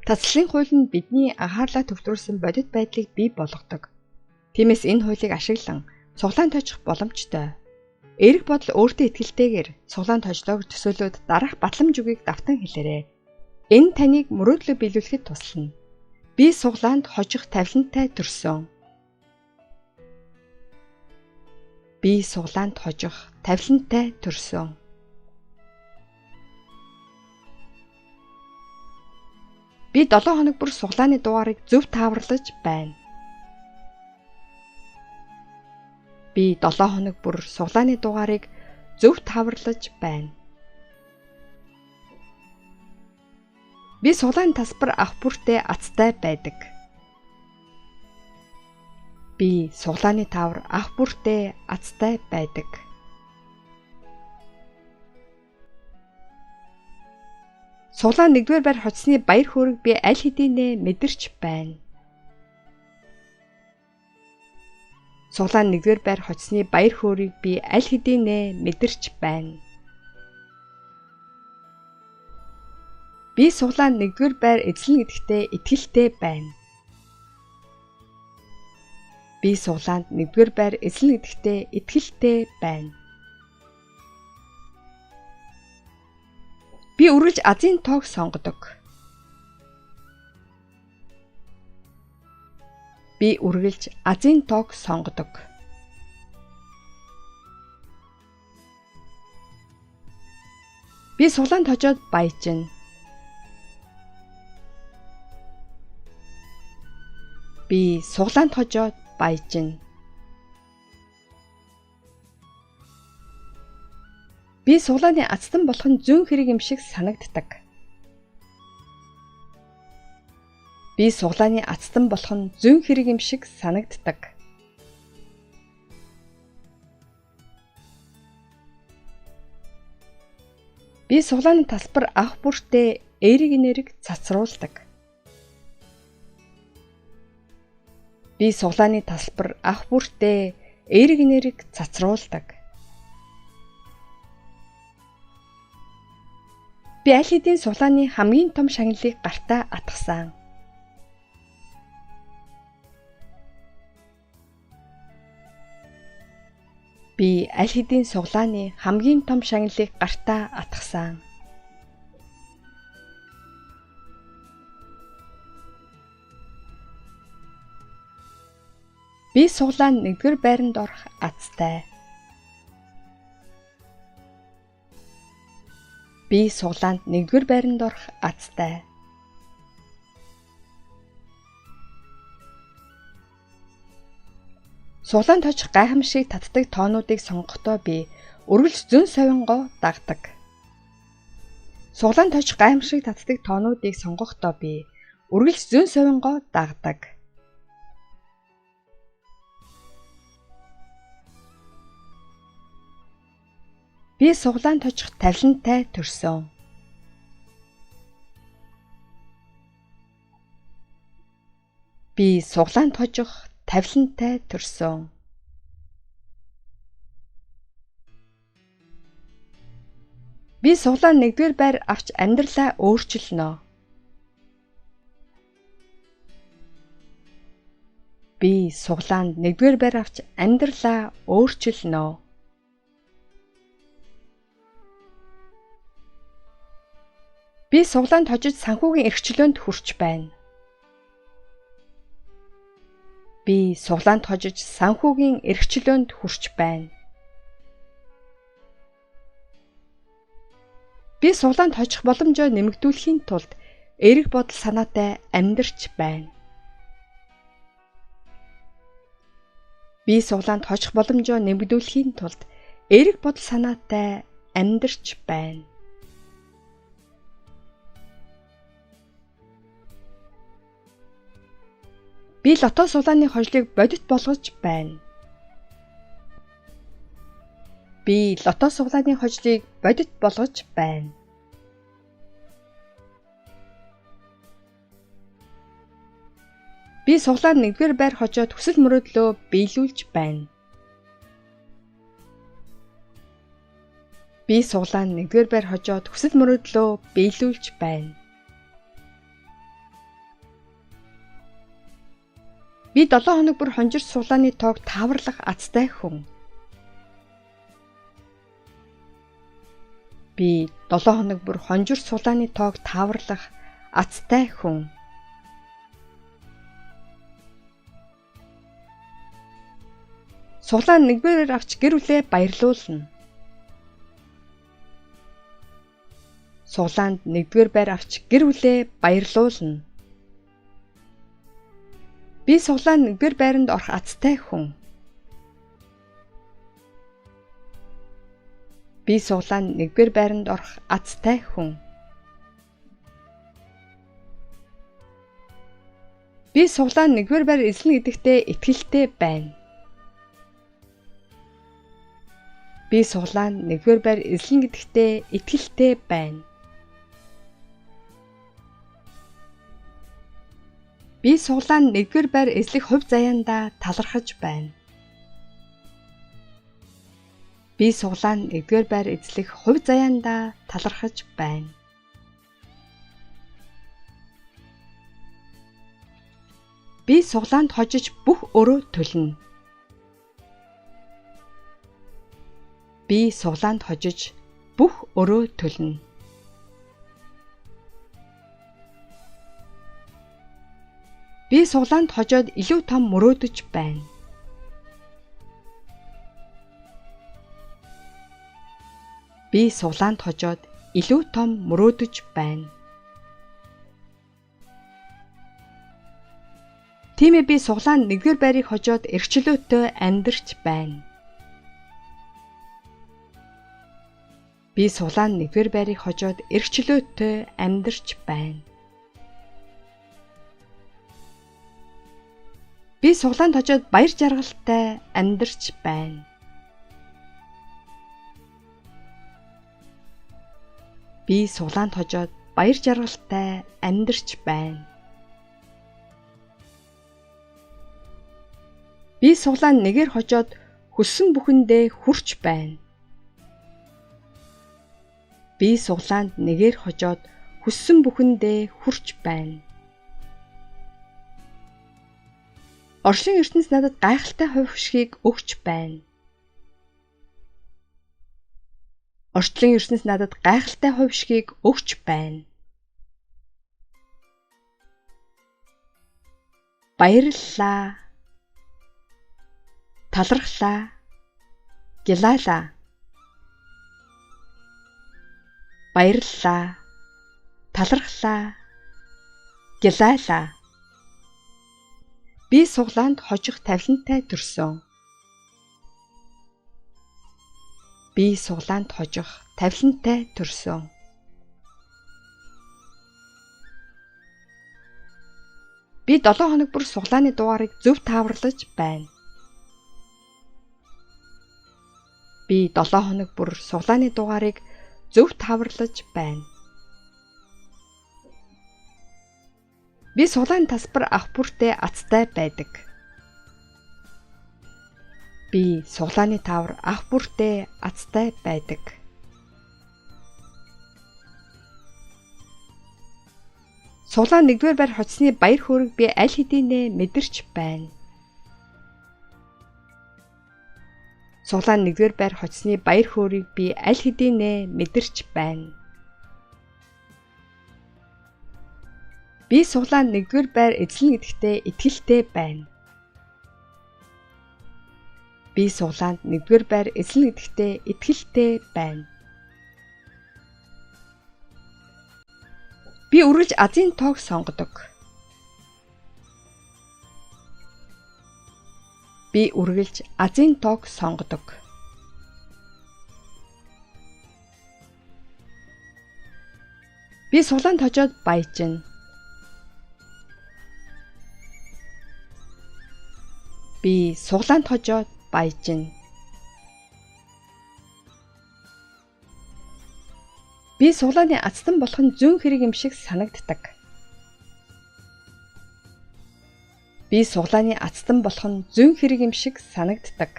Татслын хууль нь бидний анхаарлаа төвлөрүүлсэн бодит байдлыг бий болгодог. Тиймээс энэ хуулийг ашиглан цуглаан тожих боломжтой. Эерэг бодол өөртөө итгэлтэйгээр цуглаан тожлоог төсөөлөд дараах батламж үгийг давтан хэлээрэй. Энэ таныг мөрөөдлөө биелүүлэхэд туслана. Би цуглаанд хожих тавилантай төрсөн. Би цуглаанд хожих тавилантай төрсөн. Би 7 хоног бүр цуглааны дугаарыг зөв тааварлаж байна. Би 7 хоног бүр цуглааны дугаарыг зөв тааварлаж байна. Би цуглааны тасбар ах бүртээ азтай байдаг. Би цуглааны таавар ах бүртээ азтай байдаг. Цуглаан 1-р байр хоцсны баяр хөөргийг би аль хэдийнэ мэдэрч байна. Цуглаан 1-р байр хоцсны баяр хөөргийг би аль хэдийнэ мэдэрч байна. Би цуглаан 1-р байр эзлэн гэдэгтээ итгэлтэй байна. Би цуглаанд 1-р байр эзлэн гэдэгтээ итгэлтэй байна. Би үргэлж азийн тоог сонгодог. Би үргэлж азийн тоог сонгодог. Би цуглаанд хожоод баяжна. Би цуглаанд хожоод баяжна. Би цуглааны азтан болох нь зүүн хэрэг юм шиг санагддаг. Би цуглааны азтан болох нь зүүн хэрэг юм шиг санагддаг. Би цуглааны тасбар ах бүртээ эерэг нэрэг цацруулдаг. Би цуглааны тасбар ах бүртээ эерэг нэрэг цацруулдаг. Би аль хэдийн цуглааны хамгийн том шагналыг гартаа атгасан. Би аль хэдийн цуглааны хамгийн том шагналыг гартаа атгасан. Би цуглаанд 1-р байранд орох азтай. Би цуглаанд 1-р байранд орох азтай. Цуглаанд хожих гайхамшиг татдаг тоонуудыг сонгохдоо би үргэлж зүүн совингоо дагдаг. Цуглаанд хожих гайхамшиг татдаг тоонуудыг сонгохдоо би үргэлж зүүн совингоо дагдаг. Би цуглаанд хожих тавилантай төрсөн. Би цуглаанд хожих тавилантай төрсөн. Би цуглаан 1-р байр авч амьдралаа өөрчилнө. Би цуглаанд 1-р байр авч амьдралаа өөрчилнө. Би цуглаанд хожиж санхүүгийн эрхчлөөнд хүрч байна. Би цуглаанд хожиж санхүүгийн эрхчлөөнд хүрч байна. Би цуглаанд хожих боломжоо нэмэгдүүлэхийн тулд эерэг бодол санаатай амьдарч байна. Би цуглаанд хожих боломжоо нэмэгдүүлэхийн тулд эерэг бодол санаатай амьдарч байна. Би лото цуглааны хожлыг бодит болгож байна. Би лото цуглааны хожлыг бодит болгож байна. Би цуглаанд 1-р байр хожоод хүсэл мөрөөдлөө биелүүлж байна. Би цуглаанд 1-р байр хожоод хүсэл мөрөөдлөө биелүүлж байна. Би 7 хоног бүр хонжир суглааны тоог тааварлах азтай хүн. Би 7 хоног бүр хонжир суглааны тоог тааварлах азтай хүн. Суглаа нэгбээрээр авч гэр бүлээ баярлуулна. Суглаанд нэгдүгээр байр авч гэр бүлээ баярлуулна. Би суглаанд нэгдүгээр байранд орох азтай хүн. Би суглаанд нэгдүгээр байранд орох азтай хүн. Би суглаанд нэгдүгээр байр эзлэнэ гэдэгтээ итгэлтэй байна. Би суглаанд нэгдүгээр байр эзлэнэ гэдэгтээ итгэлтэй байна. Би суглаанд нэгдүгээр байр эзлэх хувь заяандаа талархаж байна. Би суглаанд нэгдүгээр байр эзлэх хувь заяандаа талархаж байна. Би суглаанд хожиж бүх өрөө төлнө. Би суглаанд хожиж бүх өрөө төлнө. Би суглаанд хожоод илүү том мөрөөдөж байна. Би суглаанд хожоод илүү том мөрөөдөж байна. Тиймээ би суглаанд нэгдүгээр байрыг хожоод эрхчлөөтэй амьдарч байна. Би суглаанд нэгдүгээр байрыг хожоод эрхчлөөтэй амьдарч байна. Би суглаанд хожоод баяр жаргалтай амьдарч байна. Би суглаанд хожоод баяр жаргалтай амьдарч байна. Би суглаанд нэгээр хожоод хүссэн бүхэндээ хүрч байна. Би суглаанд нэгээр хожоод хүссэн бүхэндээ хүрч байна. Оршлын ертөнц надад гайхалтай хувь хүчийг өгч байна. Орчлон ертөнц надад гайхалтай хувь хүчийг өгч байна. Баярлалаа. Талархлаа. Гялайлаа. Баярлалаа. Талархлаа. Гялайлаа. Би суглаанд хожих тавилантай төрсөн. Би суглаанд хожих тавилантай төрсөн. Би 7 хоног бүр суглааны дугаарыг зөв тааварлаж байна. Би 7 хоног бүр суглааны дугаарыг зөв тааварлаж байна. Би суглааны тасбар ах бүртээ азтай байдаг. Би суглааны таавар ах бүртээ азтай байдаг. Суглаан нэгдүгээр байр хоцсны баяр хөөргийг би аль хэдийнэ мэдэрч байна. Суглаан нэгдүгээр байр хоцсны баяр хөөргийг би аль хэдийнэ мэдэрч байна. Би суглаанд нэгдүгээр байр эзлэнэ гэдэгтээ итгэлтэй байна. Би суглаанд нэгдүгээр байр эзлэнэ гэдэгтээ итгэлтэй байна. Би үргэлж азийн тоог сонгодог. Би үргэлж азийн тоог сонгодог. Би суглаанд хожоод баяжна. Би суглаанд хожоод баяжна. Би суглааны азтан болох нь зүүн хэрэг юм шиг санагддаг. Би суглааны азтан болох нь зүүн хэрэг юм шиг санагддаг.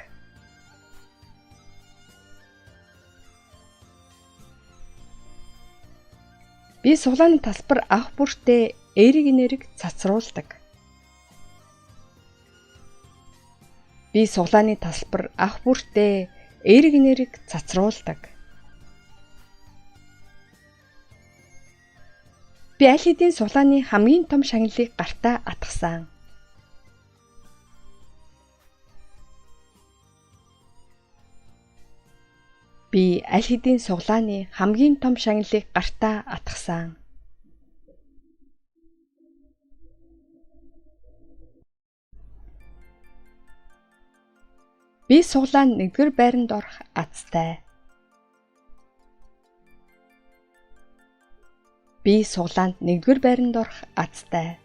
Би суглааны тасбар ах бүртээ эерэг нэрэг цацруулдаг. Би суглааны тасалбар ах бүртээ эерэг нэрэг цацруулдаг. Би аль хэдийн суглааны хамгийн том шагналыг гартаа атгасан. Би аль хэдийн суглааны хамгийн том шагналыг гартаа атгасан. Би суглаанд 1-р байранд орох азтай. Би суглаанд 1-р байранд орох азтай.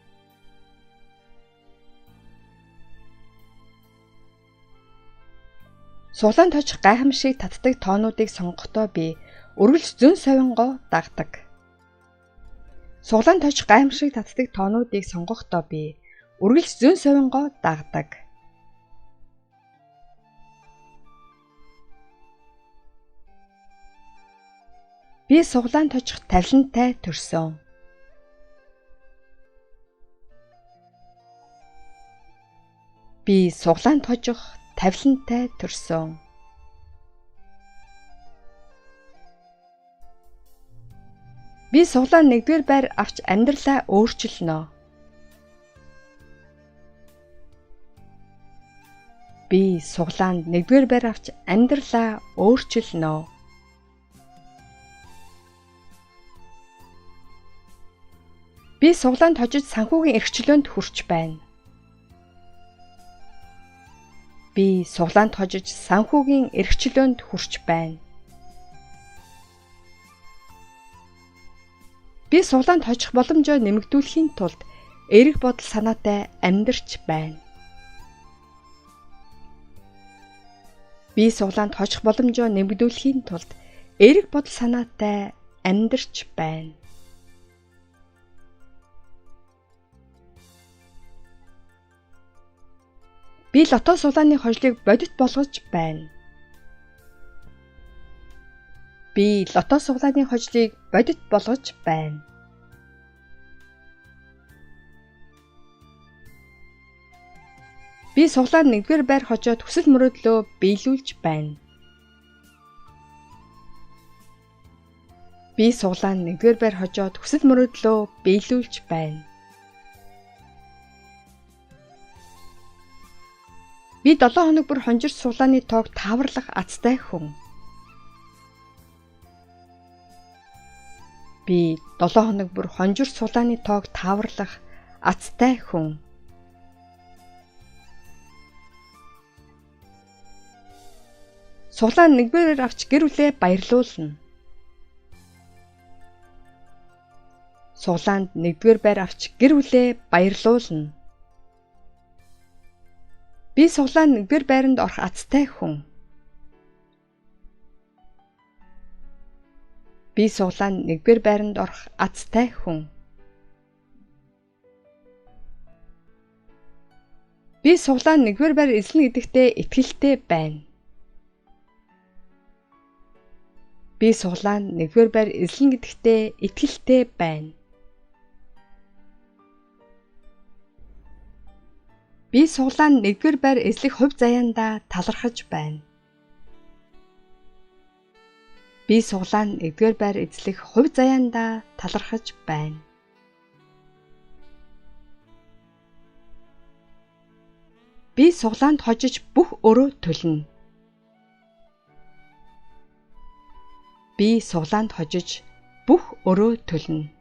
Суглаанд очих гайхамшиг татдаг тоонуудыг сонгохдоо би үргэлж зөн совингоо дагдаг. Суглаанд очих гайхамшиг татдаг тоонуудыг сонгохдоо би үргэлж зөн совингоо дагдаг. Би суглаанд очих тавилантай төрсөн. Би суглаанд очих тавилантай төрсөн. Би суглаанд 1-р байр авч амьдралаа өөрчилнө. Би суглаанд 1-р байр авч амьдралаа өөрчилнө. Би суглаанд хожиж санхүүгийн эрхчлөөнд хүрч байна. Би суглаанд хожиж санхүүгийн эрхчлөөнд хүрч байна. Би суглаанд хожих боломжоо нэмэгдүүлэхийн тулд эерэг бодол санаатай амьдарч байна. Би суглаанд хожих боломжоо нэмэгдүүлэхийн тулд эерэг бодол санаатай амьдарч байна. Би лото суглааны хожлыг бодит болгож байна. Би лото суглааны хожлыг бодит болгож байна. Би суглаанд 1-р байр хожоод хүсэл мөрөөдлөө биелүүлж байна. Би суглаанд 1-р байр хожоод хүсэл мөрөөдлөө биелүүлж байна. Би 7 хоног бүр хонжирч суглааны тоог тааварлах азтай хүн. Би 7 хоног бүр хонжирч суглааны тоог тааварлах азтай хүн. Суглаанд 1-р авч гэр бүлээ баярлуулна. Суглаанд 1-р байр авч гэр бүлээ баярлуулна. Би суглаанд 1-р байранд орох азтай хүн. Би суглаанд 1-р байранд орох азтай хүн. Би суглаанд 1-р байр эзлэнэ гэдэгтээ итгэлтэй байна. Би суглаанд 1-р байр эзлэнэ гэдэгтээ итгэлтэй байна. Би суглаанд 1-р байр эзлэх хувь заяандаа талархаж байна. Би суглаанд 1-р байр эзлэх хувь заяандаа талархаж байна. Би суглаанд хожиж бүх өрөө төлнө. Би суглаанд хожиж бүх өрөө төлнө.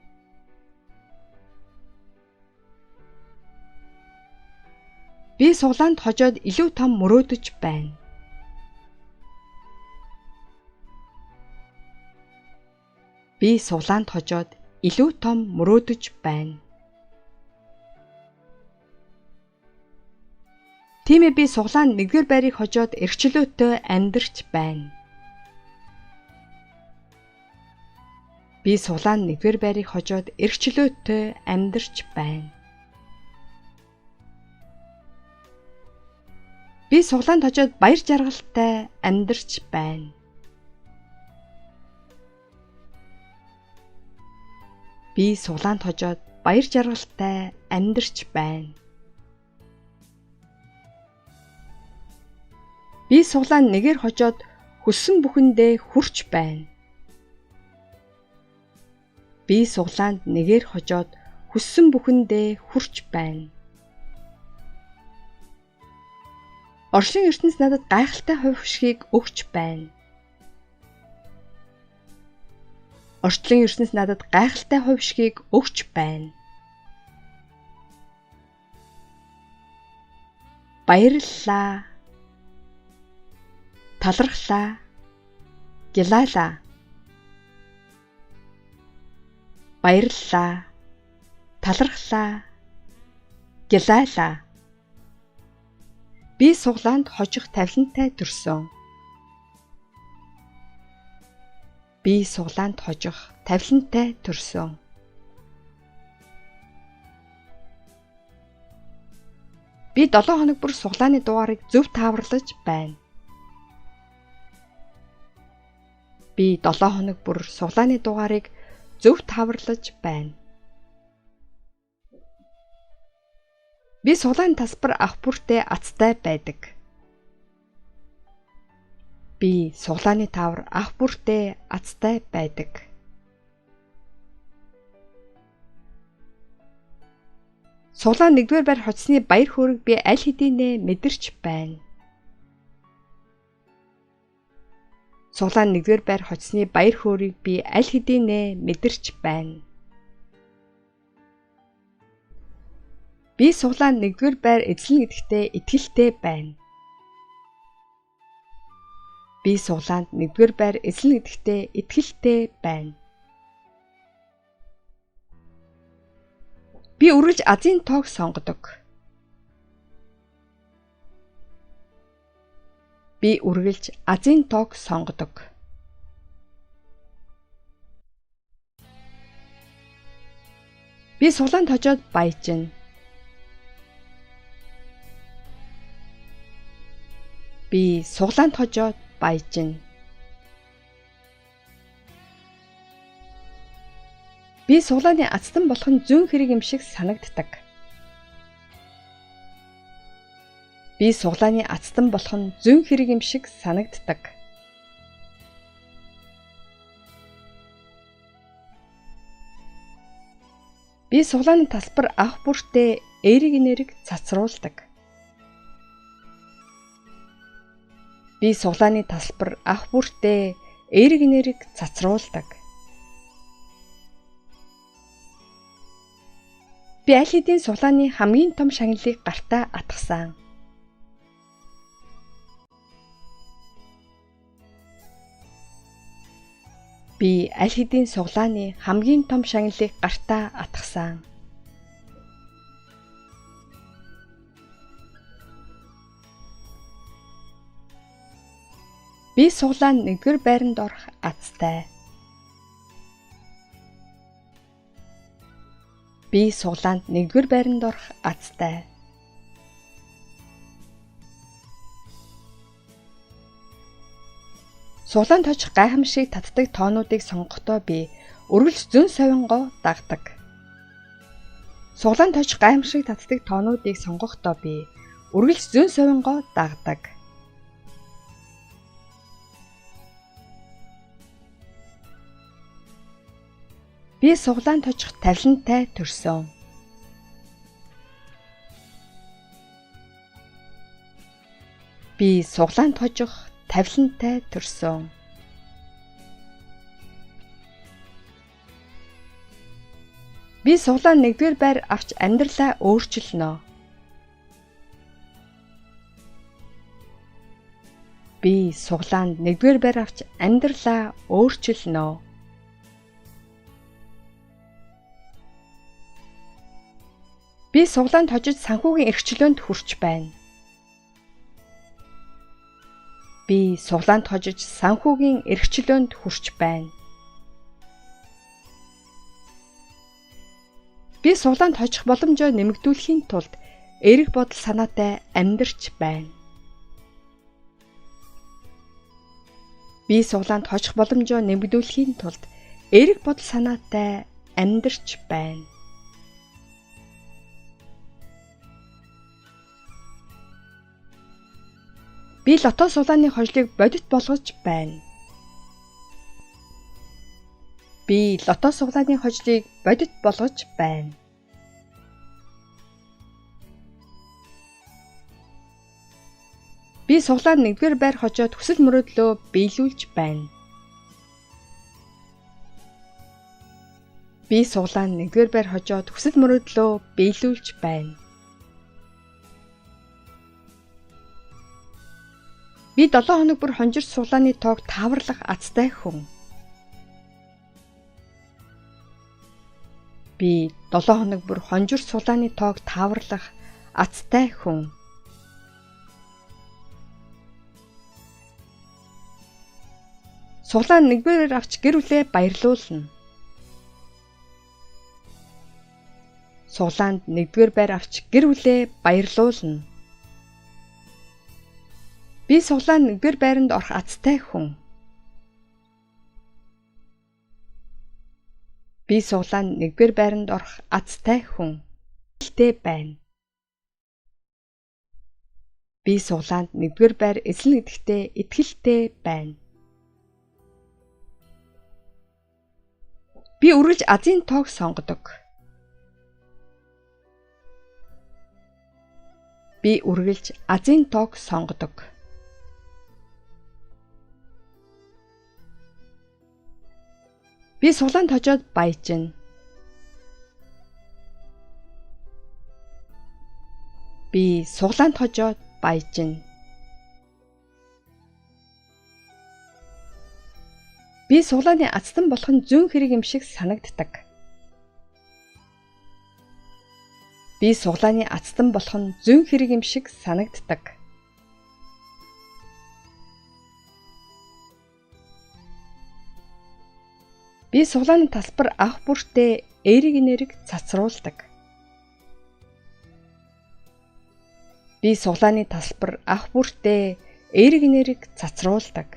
Би суглаанд хожоод илүү том мөрөөдөж байна. Би суглаанд хожоод илүү том мөрөөдөж байна. Тиймээ би суглаанд 1-р байрыг хожоод эрхчлөөтэй амьдарч байна. Би суглаанд 1-р байрыг хожоод эрхчлөөтэй амьдарч байна. Би суглаанд хожоод баяр жаргалтай амьдарч байна. Би суглаанд хожоод баяр жаргалтай амьдарч байна. Би суглаанд нэгээр хожоод хүссэн бүхэндээ хүрч байна. Би суглаанд нэгээр хожоод хүссэн бүхэндээ хүрч байна. Оршлын ертөнц надад гайхалтай хувь хүшгийг өгч байна. Орчлон ертөнц надад гайхалтай хувь хүшгийг өгч байна. Баярлалаа. Талархлаа. Гялайлаа. Баярлалаа. Талархлаа. Гялайлаа. Би суглаанд хожих тавилантай төрсөн. Би суглаанд хожих тавилантай төрсөн. Би 7 хоног бүр суглааны дугаарыг зөв тааварлаж байна. Би 7 хоног бүр суглааны дугаарыг зөв тааварлаж байна. Би суглааны тасбар ах бүртээ азтай байдаг. Би суглааны таавар ах бүртээ азтай байдаг. Суглаан 1-р байр хоцсны баяр хөөргийг би аль хэдийнэ мэдэрч байна. Суглаан 1-р байр хоцсны баяр хөөргийг би аль хэдийнэ мэдэрч байна. Би суглаан 1-р байр эзлэн гэдэгтээ итгэлтэй байна. Би суглаанд 1-р байр эзлэн гэдэгтээ итгэлтэй байна. Би үргэлж азийн тоог сонгодог. Би үргэлж азийн тоог сонгодог. Би суглаанд хожоод баяжна. Би суглаанд хожоод баяжна. Би суглааны азтан болох нь зүүн хэрэг юм шиг санагддаг. Би суглааны азтан болох нь зүүн хэрэг юм шиг санагддаг. Би суглааны тасбар ах бүртээ эерэг нэрэг цацруулдаг. Би суглааны тасбар ах бүртээ эерэг нэрэг цацруулдаг. Би аль хэдийн суглааны хамгийн том шагналыг гартаа атгасан. Би аль хэдийн суглааны хамгийн том шагналыг гартаа атгасан. Би суглаан 1-р байранд орох азтай. Би суглаанд 1-р байранд орох азтай. Суглаанд хожих гайхамшиг татдаг тоонуудыг сонгохдоо би үргэлж зүүн совингоо дагдаг. Суглаанд хожих гайхамшиг татдаг тоонуудыг сонгохдоо би үргэлж зүүн совингоо дагдаг. Би суглаанд хожих тавилантай төрсөн. Би суглаанд хожих тавилантай төрсөн. Би суглаан 1-р байр авч амьдралаа өөрчилнө. Би суглаанд 1-р байр авч амьдралаа өөрчилнө. Би суглаанд хожиж санхүүгийн эрхчлөөнд хүрч байна. Би суглаанд хожиж санхүүгийн эрхчлөөнд хүрч байна. Би суглаанд хожих боломжоо нэмэгдүүлэхийн тулд эерэг бодол санаатай амьдарч байна. Би суглаанд хожих боломжоо нэмэгдүүлэхийн тулд эерэг бодол санаатай амьдарч байна. Би лото сулааны хожлыг бодит болгож байна. Би лото сулааны хожлыг бодит болгож байна. Би суглаанд 1-р байр хожоод хүсэл мөрөөдлөө биелүүлж байна. Би суглаанд 1-р байр хожоод хүсэл мөрөөдлөө биелүүлж байна. Би 7 хоног бүр хонжирч суглааны тоог тааварлах азтай хүн. Би 7 хоног бүр хонжирч суглааны тоог тааварлах азтай хүн. Суглаанд 1-р авч гэр бүлээ баярлуулна. Суглаанд 1-р байр авч гэр бүлээ баярлуулна. Би суглаанд 1-р байранд орох азтай хүн. Би суглаанд 1-р байранд орох азтай хүн. Итгэлтэй байна. Би суглаанд 1-р байр эзлэн гэдэгтээ итгэлтэй байна. Би үргэлж азийн тоог сонгодог. Би үргэлж азийн тоог сонгодог. Би суглаанд хожоод баяжна. Би суглаанд хожоод баяжна. Би суглааны азтан болох нь зүүн хэрэг юм шиг санагддаг. Би суглааны азтан болох нь зүүн хэрэг юм шиг санагддаг. Би суглааны талбар ах бүртээ эерэг нэрэг цацруулдаг. Би суглааны талбар ах бүртээ эерэг нэрэг цацруулдаг.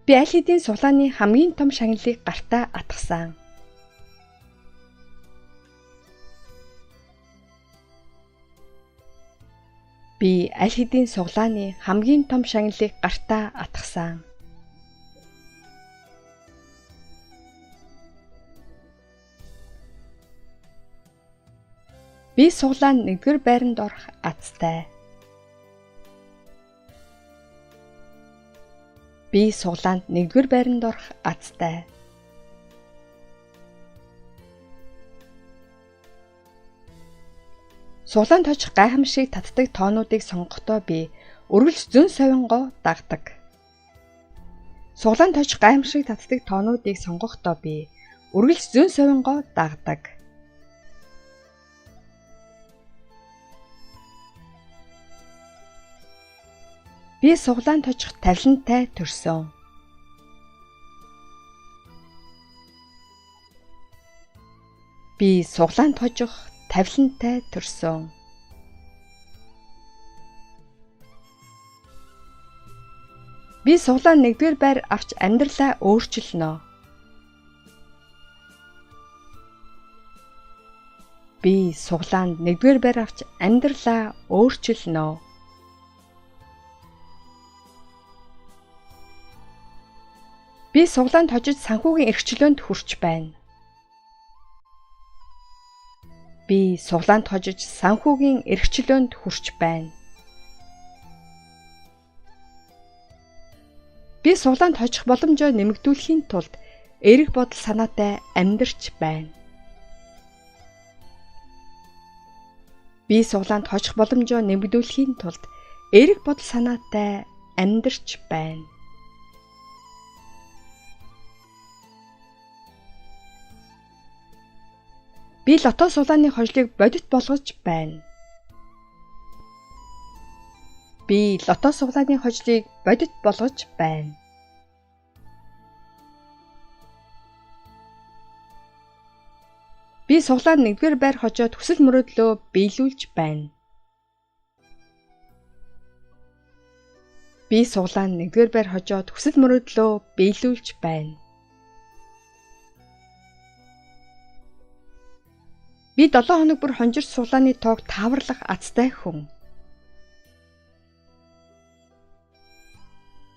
Би аль хэдийн суглааны хамгийн том шагналыг гартаа атгасан. Би аль хэдийн суглааны хамгийн том шагналыг гартаа атгасан. Би суглаанд 1-р байранд орох азтай. Би суглаанд 1-р байранд орох азтай. Суглаанд хожих гайхамшиг татдаг тоонуудыг сонгохдоо би үргэлж зөн совингоо дагдаг. Суглаанд хожих гайхамшиг татдаг тоонуудыг сонгохдоо би үргэлж зөн совингоо дагдаг. Би суглаанд хожих тавилантай төрсөн. Би суглаанд хожих тавилантай төрсөн. Би суглаанд 1-р байр авч амьдралаа өөрчилнө. Би суглаанд 1-р байр авч амьдралаа өөрчилнө. Би суглаанд хожиж санхүүгийн эрхчлөөнд хүрч байна. Би суглаанд хожиж санхүүгийн эрхчлөөнд хүрч байна. Би суглаанд хожих боломжоо нэмэгдүүлэхийн тулд эерэг бодол санаатай амьдарч байна. Би суглаанд хожих боломжоо нэмэгдүүлэхийн тулд эерэг бодол санаатай амьдарч байна. Би лото сулааны хожлыг бодит болгож байна. Би лото сулааны хожлыг бодит болгож байна. Би суглаанд 1-р байр хожоод хүсэл мөрөөдлөө биелүүлж байна. Би суглаанд 1-р байр хожоод хүсэл мөрөөдлөө биелүүлж байна. Би Би 7 хоног бүр хонжир суглааны тоог тааварлах азтай хүн.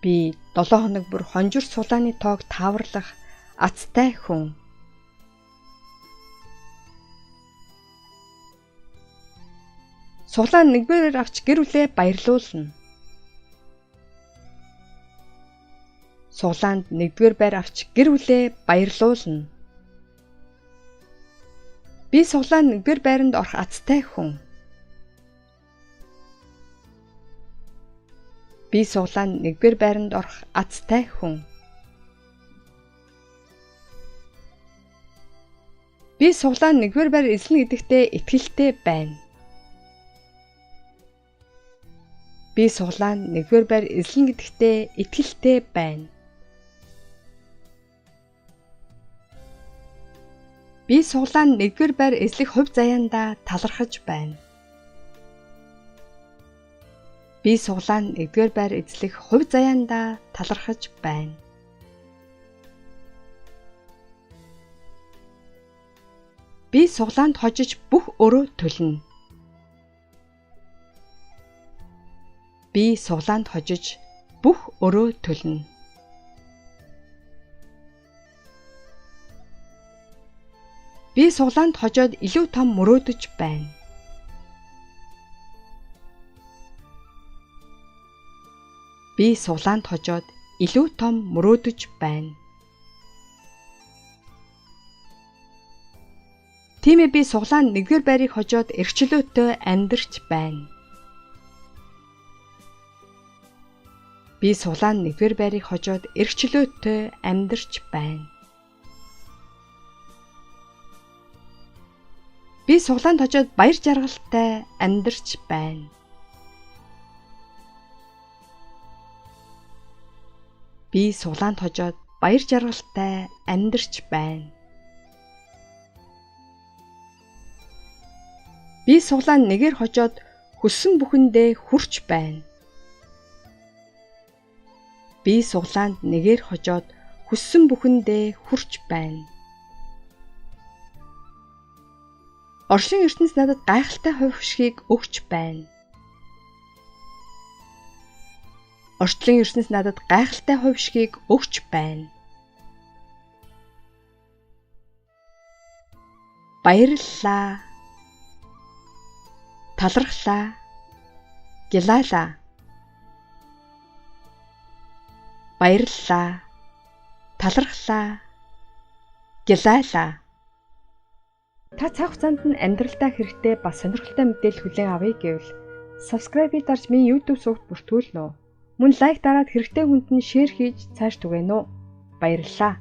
Би 7 хоног бүр хонжир суглааны тоог тааварлах азтай хүн. Суглаа нэгбээрээр авч гэр бүлээ баярлуулна. Суглаанд нэгдүгээр байр авч гэр бүлээ баярлуулна. Би суглаа нэгдүгээр байранд орох азтай хүн. Би суглаа нэгдүгээр байранд орох азтай хүн. Би суглаа нэгдүгээр байр эзлэнэ гэдэгтээ итгэлтэй байна. Би суглаа нэгдүгээр байр эзлэнэ гэдэгтээ итгэлтэй байна. Би суглаа нэгдүгээр байр эзлэх хувь заяандаа талархаж байна. Би суглаа нэгдүгээр байр эзлэх хувь заяандаа талархаж байна. Би суглаанд хожиж бүх өрөө төлнө. Би суглаанд хожиж бүх өрөө төлнө. Би суглаанд хожоод илүү том мөрөөдөж байна. Би суглаанд хожоод илүү том мөрөөдөж байна. Тиймээ би суглаанд нэгдүгээр байрыг хожоод эрхчлөөтэй амьдарч байна. Би суглаанд нэгдүгээр байрыг хожоод эрхчлөөтэй амьдарч байна. Би суглаанд хожоод баяр жаргалтай амьдарч байна. Би суглаанд хожоод баяр жаргалтай амьдарч байна. Би суглаанд нэгээр хожоод хүссэн бүхэндээ хүрч байна. Би суглаанд нэгээр хожоод хүссэн бүхэндээ хүрч байна. Оршлын ертөнц надад гайхалтай хувь хүчийг өгч байна. Орчлон ертөнц надад гайхалтай хувь хүчийг өгч байна. Баярлалаа. Талархлаа. Гялалаа. Баярлалаа. Талархлаа. Гялалаа. Та цаг хугацаанд нь амьдралдаа хэрэгтэй бас сонирхолтой мэдээлэл хүлээн авъя гэвэл subscribe-ийг дарж минь YouTube сувгт бүртгүүлнэ үү. Мөн лайк дараад хэрэгтэй хүнд нь шеэр хийж цааш түгээнэ үү. Баярлалаа.